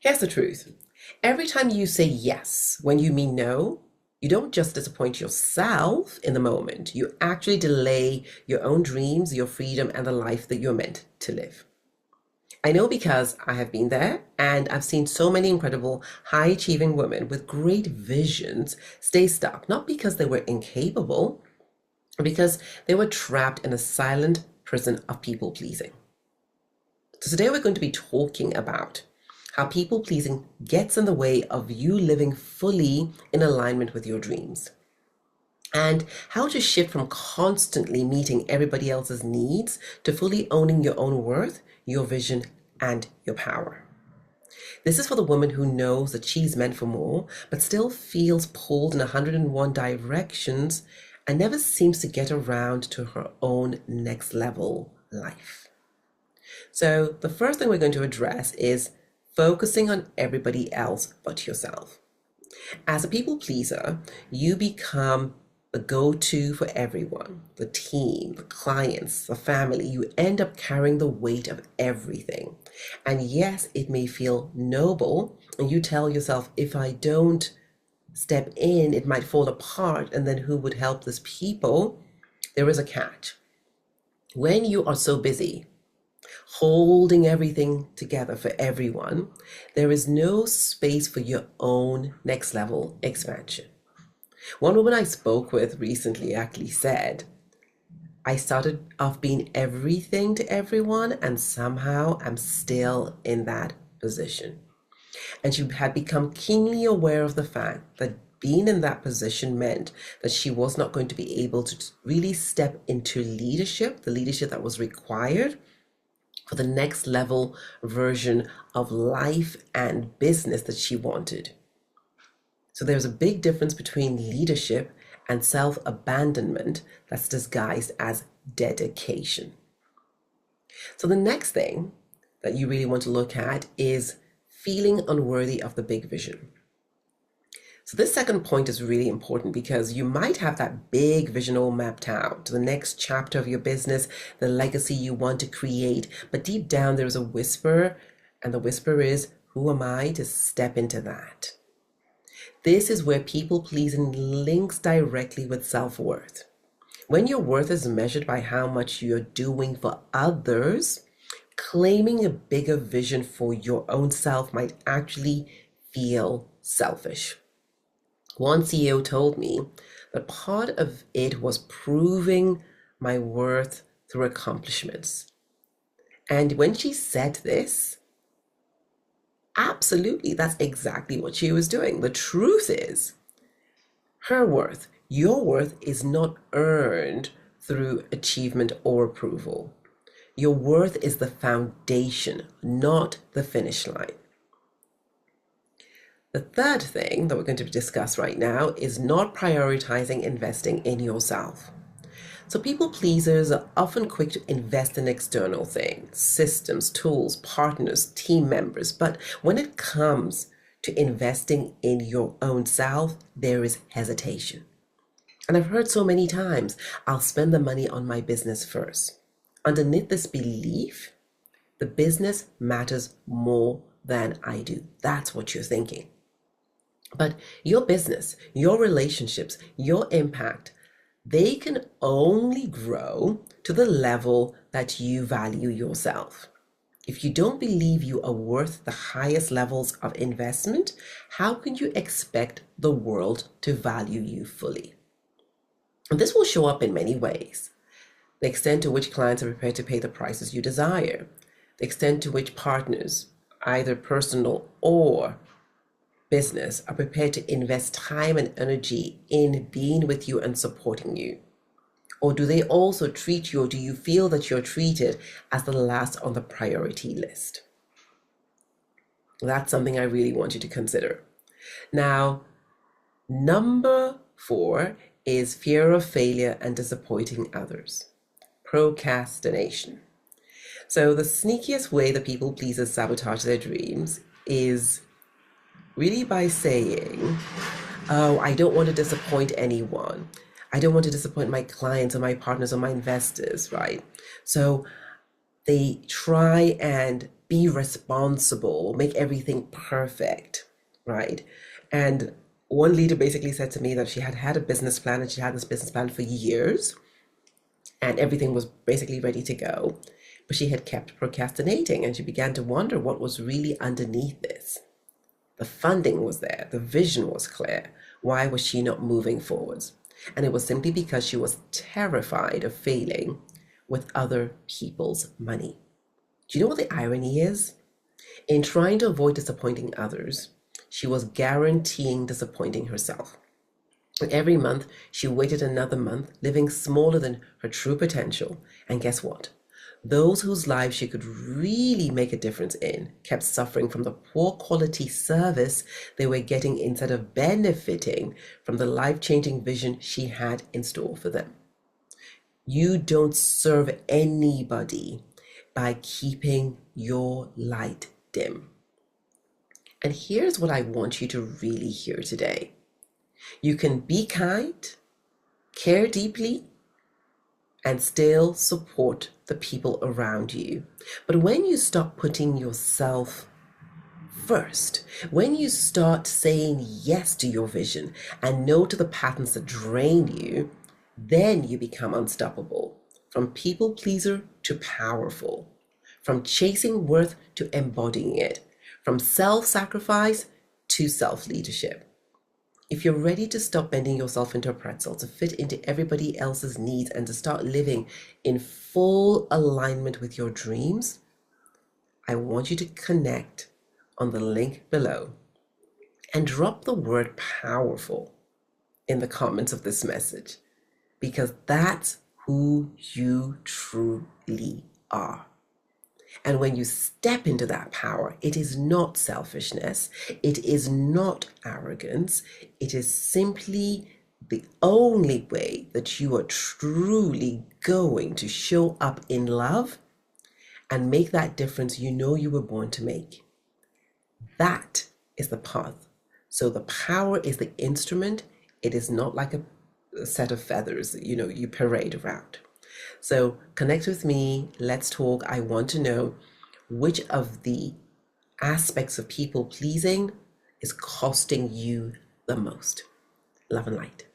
Here's the truth. Every time you say yes when you mean no, you don't just disappoint yourself in the moment, you actually delay your own dreams, your freedom, and the life that you're meant to live. I know because I have been there and I've seen so many incredible, high achieving women with great visions stay stuck, not because they were incapable, but because they were trapped in a silent prison of people pleasing. So today we're going to be talking about how people pleasing gets in the way of you living fully in alignment with your dreams, and how to shift from constantly meeting everybody else's needs to fully owning your own worth, your vision, and your power. This is for the woman who knows that she's meant for more, but still feels pulled in 101 directions and never seems to get around to her own next level life. So the first thing we're going to address is focusing on everybody else but yourself. As a people pleaser, you become the go-to for everyone, the team, the clients, the family. You end up carrying the weight of everything. And yes, it may feel noble, and you tell yourself, if I don't step in, it might fall apart, and then who would help these people? There is a catch. When you are so busy holding everything together for everyone, there is no space for your own next level expansion. One woman I spoke with recently actually said, I started off being everything to everyone, and somehow I'm still in that position. And she had become keenly aware of the fact that being in that position meant that she was not going to be able to really step into leadership, the leadership that was required for the next level version of life and business that she wanted. So there's a big difference between leadership and self-abandonment that's disguised as dedication. So the next thing that you really want to look at is feeling unworthy of the big vision. So this second point is really important because you might have that big vision all mapped out to the next chapter of your business, the legacy you want to create, but deep down there's a whisper, and the whisper is, who am I to step into that? This is where people pleasing links directly with self-worth. When your worth is measured by how much you're doing for others, claiming a bigger vision for your own self might actually feel selfish. One CEO told me that part of it was proving my worth through accomplishments. And when she said this, absolutely, that's exactly what she was doing. The truth is, her worth, your worth, is not earned through achievement or approval. Your worth is the foundation, not the finish line. The third thing that we're going to discuss right now is not prioritizing investing in yourself. So people pleasers are often quick to invest in external things, systems, tools, partners, team members. But when it comes to investing in your own self, there is hesitation. And I've heard so many times, I'll spend the money on my business first. Underneath this belief, the business matters more than I do. That's what you're thinking. But your business, your relationships, your impact, they can only grow to the level that you value yourself. If you don't believe you are worth the highest levels of investment, how can you expect the world to value you fully? And this will show up in many ways. The extent to which clients are prepared to pay the prices you desire, the extent to which partners, either personal or business, are prepared to invest time and energy in being with you and supporting you? Or do they also treat you, or do you feel that you're treated as the last on the priority list? That's something I really want you to consider. Now, number 4 is fear of failure and disappointing others. Procrastination. So the sneakiest way that people pleasers sabotage their dreams is really by saying, oh, I don't want to disappoint anyone. I don't want to disappoint my clients or my partners or my investors, right? So they try and be responsible, make everything perfect, right? And one leader basically said to me that she had had a business plan and she had this business plan for years and everything was basically ready to go. But she had kept procrastinating and she began to wonder what was really underneath this. The funding was there, the vision was clear. Why was she not moving forwards? And it was simply because she was terrified of failing with other people's money. Do you know what the irony is? In trying to avoid disappointing others, she was guaranteeing disappointing herself. And every month, she waited another month, living smaller than her true potential. And guess what? Those whose lives she could really make a difference in kept suffering from the poor quality service they were getting instead of benefiting from the life-changing vision she had in store for them. You don't serve anybody by keeping your light dim. And here's what I want you to really hear today. You can be kind, care deeply, and still support the people around you. But when you stop putting yourself first, when you start saying yes to your vision and no to the patterns that drain you, then you become unstoppable. From people pleaser to powerful, from chasing worth to embodying it, from self-sacrifice to self-leadership. If you're ready to stop bending yourself into a pretzel, to fit into everybody else's needs, and to start living in full alignment with your dreams, I want you to connect on the link below and drop the word powerful in the comments of this message, because that's who you truly are. And when you step into that power, it is not selfishness, it is not arrogance, it is simply the only way that you are truly going to show up in love and make that difference you know you were born to make. That is the path. So the power is the instrument. It is not like a set of feathers that you parade around. So connect with me. Let's talk. I want to know which of the aspects of people pleasing is costing you the most. Love and light.